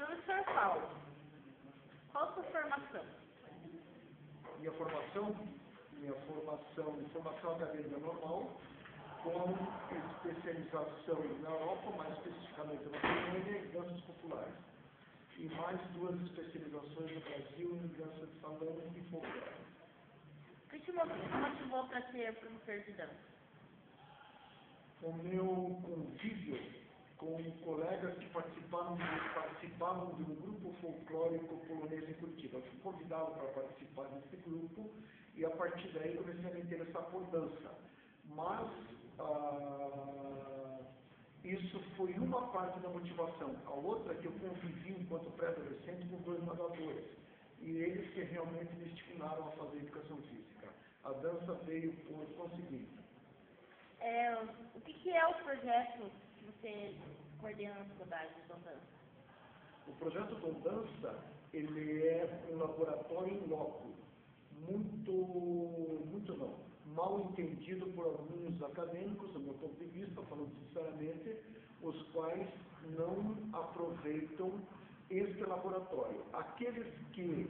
Professor Paulo, qual a sua formação? Minha formação acadêmica normal, com especialização na Europa, mais especificamente na Polônia, em danças populares. E mais 2 especializações no Brasil em dança de salão e folclore. O que te motivou para ser professor de dança? O meu convívio com colegas que participavam de um grupo folclórico polonês em Curitiba. Eu fui convidado para participar desse grupo e a partir daí comecei a me interessar por dança. Mas isso foi uma parte da motivação. A outra é que eu convivi enquanto pré-adolescente com 2 nadadores. E eles que realmente me estimularam a fazer educação física. A dança veio por conseguinte. O que é o projeto que você coordena na faculdade de Dom Dança? O projeto Dom Dança, ele é um laboratório in loco, mal entendido por alguns acadêmicos, do meu ponto de vista, falando sinceramente, os quais não aproveitam este laboratório. Aqueles que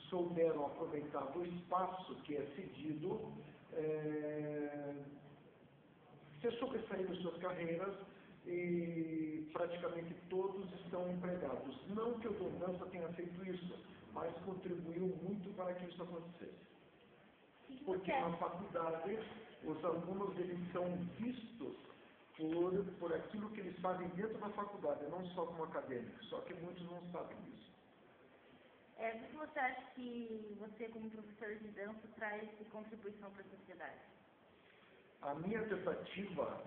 souberam aproveitar do espaço que é cedido, se sobressaíram suas carreiras e praticamente todos estão empregados. Não que o Dom Dança tenha feito isso, mas contribuiu muito para que isso acontecesse. Porque na faculdade, os alunos eles são vistos por aquilo que eles fazem dentro da faculdade, não só como acadêmicos, só que muitos não sabem disso. O que você acha que você, como professor de dança, traz de contribuição para a sociedade? A minha tentativa,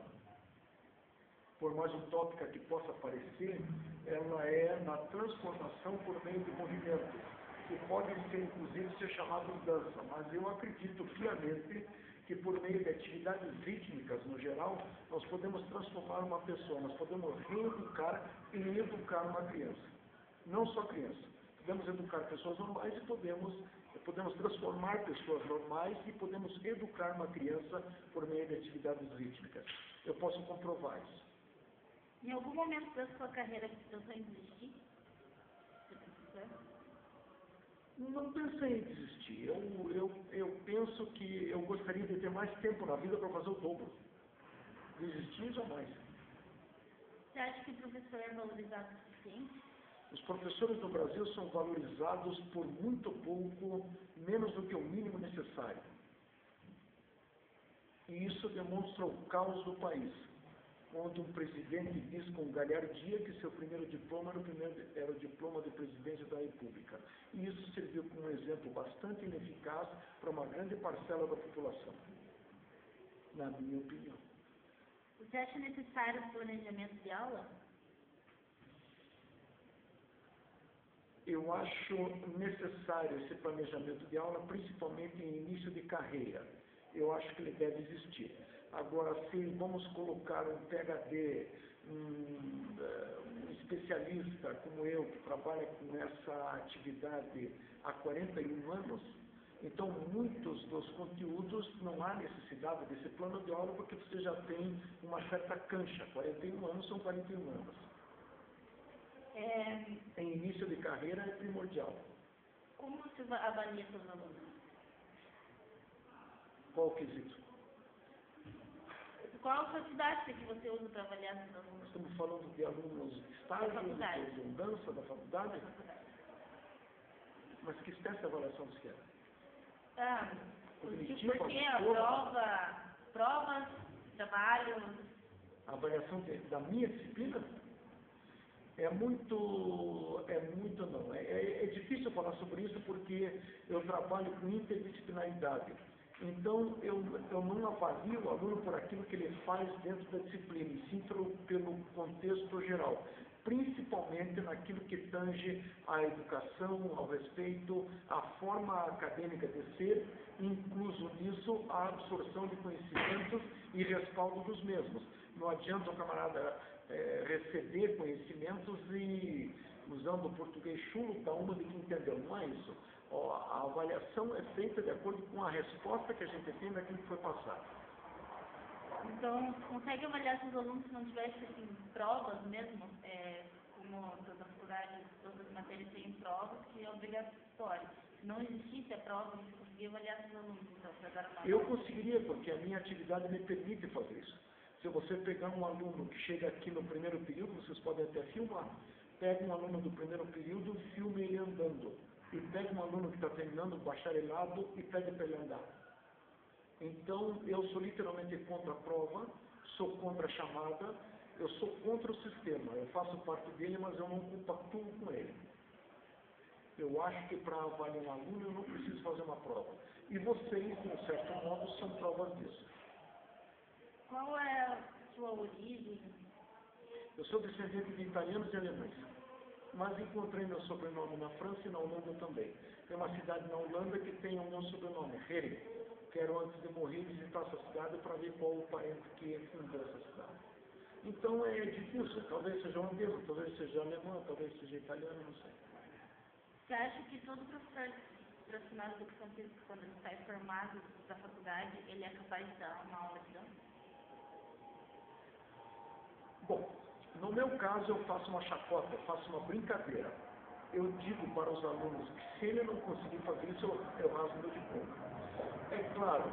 por mais utópica que possa parecer, ela é na transformação por meio de movimentos, que podem ser, inclusive, ser chamados de dança, mas eu acredito piamente que por meio de atividades rítmicas, no geral, nós podemos transformar uma pessoa, nós podemos reeducar e educar uma criança. Não só criança. Podemos educar pessoas normais e podemos transformar pessoas normais e podemos educar uma criança por meio de atividades rítmicas. Eu posso comprovar isso. Em algum momento da sua carreira você pensou em desistir? Não pensei em desistir. Eu penso que eu gostaria de ter mais tempo na vida para fazer o dobro. Desistir jamais. Você acha que o professor é valorizado o suficiente? Os professores do Brasil são valorizados por muito pouco, menos do que o mínimo necessário. E isso demonstra o caos do país, onde um presidente diz com galhardia que seu primeiro diploma era o diploma de presidente da República. E isso serviu como um exemplo bastante ineficaz para uma grande parcela da população, na minha opinião. Você acha necessário o planejamento de aula? Eu acho necessário esse planejamento de aula, principalmente em início de carreira. Eu acho que ele deve existir. Agora, se vamos colocar um PhD, um especialista como eu, que trabalha com essa atividade há 41 anos, então muitos dos conteúdos não há necessidade desse plano de aula, porque você já tem uma certa cancha. 41 anos são 41 anos. Em início de carreira é primordial. Como você avalia seus alunos? Qual o quesito? Qual a quantidade que você usa para avaliar seus alunos? Estamos falando de alunos de estágio, de dança, da faculdade? Mas que espécie de avaliação você quer? Porque a provas, trabalhos... A avaliação da minha disciplina? É difícil falar sobre isso porque eu trabalho com interdisciplinaridade. Então, eu não avalio o aluno por aquilo que ele faz dentro da disciplina, e sim pelo contexto geral, principalmente naquilo que tange à educação, ao respeito, à forma acadêmica de ser, incluso nisso a absorção de conhecimentos e respaldo dos mesmos. Não adianta o camarada receber conhecimentos e, usando o português chulo, dar uma de que entendeu. Não é isso. A avaliação é feita de acordo com a resposta que a gente tem daquilo que foi passado. Então, consegue avaliar se os alunos não tivessem provas mesmo, com como toda faculdade, todas as matérias têm provas que é obrigatório. Se não existisse a prova, você conseguia avaliar os alunos, então, para dar uma Eu conseguiria, porque a minha atividade me permite fazer isso. Se você pegar um aluno que chega aqui no primeiro período, vocês podem até filmar. Pega um aluno do primeiro período, filme ele andando. E pega um aluno que está terminando o bacharelado e pede para ele andar. Então, eu sou literalmente contra a prova, sou contra a chamada, eu sou contra o sistema. Eu faço parte dele, mas eu não compactuo com ele. Eu acho que para avaliar um aluno, eu não preciso fazer uma prova. E vocês, de um certo modo, são provas disso. Qual é a sua origem? Eu sou descendente de italianos e alemães, mas encontrei meu sobrenome na França e na Holanda também. Tem uma cidade na Holanda que tem o meu sobrenome, Hering. Quero, antes de morrer, visitar essa cidade para ver qual o parente que fundou essa cidade. Então é difícil, talvez seja holandesa, talvez seja alemã, talvez seja italiano, não sei. Você acha que todo professor profissional de educação física, quando ele sai formado da faculdade, ele é capaz de dar uma aula de dança? Bom, no meu caso eu faço uma chacota, eu faço uma brincadeira. Eu digo para os alunos que se ele não conseguir fazer isso, eu rasgo meu diploma. É claro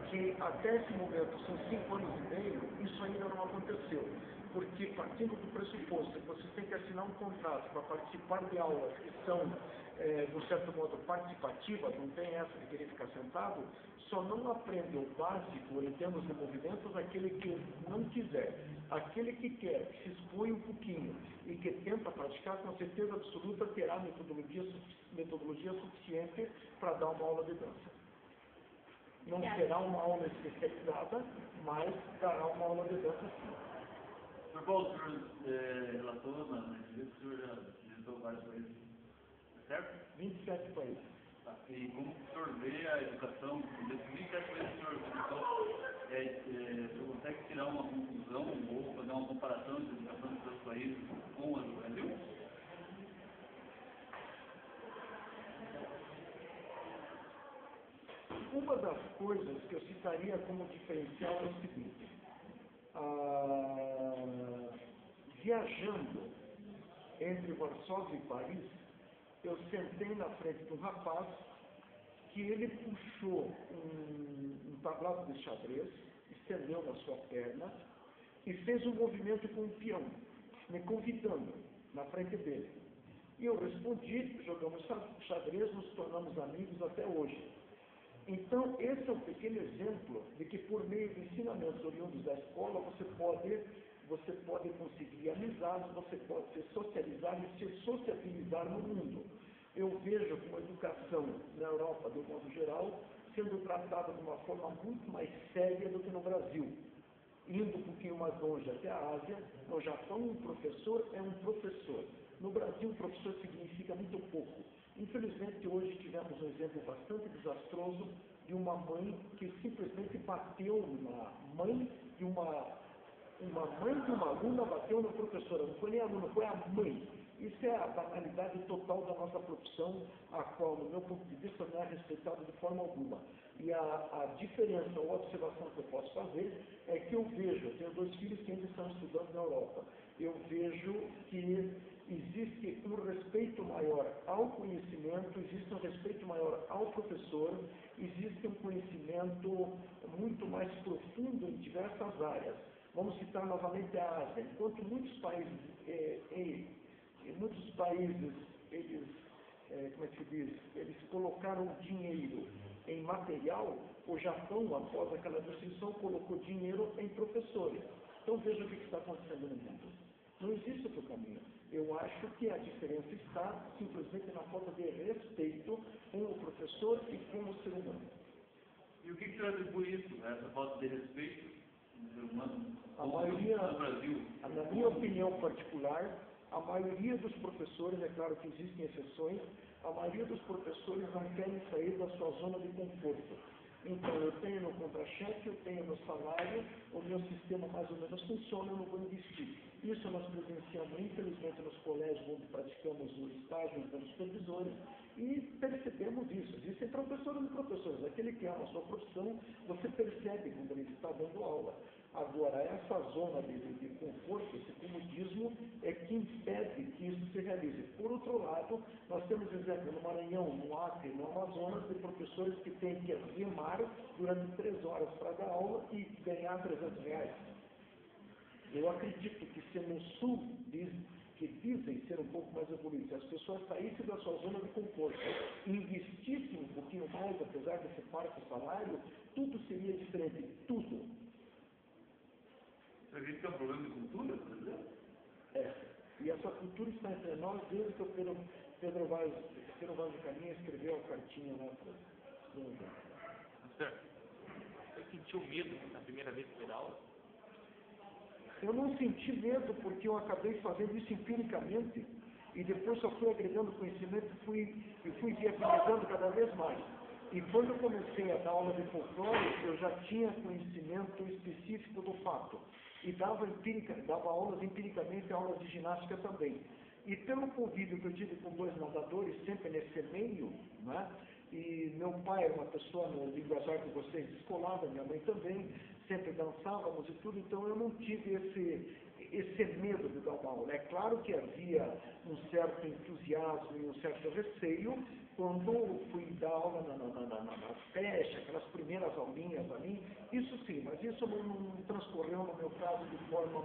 que até esse momento, são 5 anos e meio, isso ainda não aconteceu. Porque partindo do pressuposto que vocês têm que assinar um contrato para participar de aulas que são, de um certo modo, participativas, não tem essa de querer ficar sentado, só não aprende o básico em termos de movimentos aquele que não quiser. Aquele que quer, que se expõe um pouquinho e que tenta praticar, com certeza absoluta terá metodologia suficiente para dar uma aula de dança. Não será uma aula especializada, mas dará uma aula de dança sim. Por qual o senhor relatou na entrevista, o senhor já visitou vários países, certo? 27 países. Tá. E como o senhor vê a educação, desses 27 países que o senhor visitou, o senhor consegue tirar uma conclusão ou fazer uma comparação de educação dos outros países com a do Brasil? Uma das coisas que eu citaria como diferencial é o seguinte. Viajando entre Varsóvia e Paris, eu sentei na frente de um rapaz que ele puxou um tablado de xadrez, estendeu na sua perna e fez um movimento com um peão, me convidando na frente dele. E eu respondi, jogamos xadrez, nos tornamos amigos até hoje. Então, esse é um pequeno exemplo de que por meio de ensinamentos oriundos da escola, você pode conseguir amizades, você pode se socializar e se sociabilizar no mundo. Eu vejo como a educação na Europa, de um modo geral, sendo tratada de uma forma muito mais séria do que no Brasil. Indo um pouquinho mais longe até a Ásia, no Japão um professor é um professor. No Brasil, um professor significa muito pouco. Infelizmente, hoje tivemos um exemplo bastante desastroso de uma mãe que simplesmente bateu na mãe de uma aluna bateu na professora. Não foi nem a aluna, foi a mãe. Isso é a banalidade total da nossa profissão, a qual, no meu ponto de vista, não é respeitada de forma alguma. E a diferença ou a observação que eu posso fazer é que eu vejo, eu tenho 2 filhos que ainda estão estudando na Europa, eu vejo que existe um respeito maior ao conhecimento, existe um respeito maior ao professor, existe um conhecimento muito mais profundo em diversas áreas. Vamos citar novamente a Ásia. Enquanto muitos países, eles, como é que se diz, eles colocaram dinheiro em material, o Japão, após aquela destruição, colocou dinheiro em professores. Então veja o que está acontecendo no mundo. Não existe outro caminho. Eu acho que a diferença está simplesmente na falta de respeito com o professor e com o ser humano. E o que o senhor atribui isso, essa falta de respeito do ser humano A maioria, no Brasil? na minha opinião particular, a maioria dos professores, é claro que existem exceções, a maioria dos professores não querem sair da sua zona de conforto. Então, eu tenho meu contra-cheque, eu tenho meu salário, o meu sistema mais ou menos funciona, eu não vou investir. Isso nós presenciamos, infelizmente, nos colégios onde praticamos o estágio pelos supervisores e percebemos isso. Existem professores e professores. Aquele que ama a sua profissão, você percebe quando ele está dando aula. Agora, essa zona de conforto, esse comodismo, é que impede que isso se realize. Por outro lado, nós temos exemplo no Maranhão, no Acre, no Amazonas, de professores que têm que remar durante 3 horas para dar aula e ganhar R$300. Eu acredito que se no Sul, que dizem ser um pouco mais evoluídos, as pessoas saíssem da sua zona de conforto, investissem um pouquinho mais, apesar desse parco salário, tudo seria diferente, tudo. Você acredita que é um problema de cultura, por exemplo? É. E essa cultura está entre nós desde que o Pedro Vaz de Caminha escreveu a cartinha lá para o Certo. Você sentiu medo na primeira vez que foi dar aula? Eu não senti medo porque eu acabei fazendo isso empiricamente e depois só fui agregando conhecimento e fui viabilizando cada vez mais. E quando eu comecei a dar aula de folclore, eu já tinha conhecimento específico do fato. E dava aulas empiricamente, aulas de ginástica também. E pelo convívio que eu tive com 2 nadadores, sempre nesse meio, né? E meu pai era uma pessoa no linguajar que vocês descolava, minha mãe também, sempre dançávamos e tudo, então eu não tive esse medo de dar uma aula. É claro que havia um certo entusiasmo e um certo receio quando fui dar aula na creche, aquelas primeiras aulinhas ali, isso sim, mas isso não transcorreu no meu caso de forma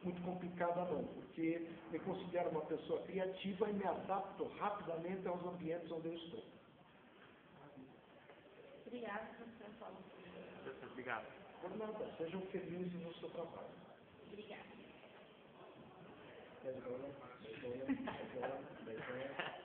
muito complicada não, porque me considero uma pessoa criativa e me adapto rapidamente aos ambientes onde eu estou. Obrigada, professor Paulo. Obrigado. Por nada, sejam felizes no seu trabalho. Obrigada. Beijão.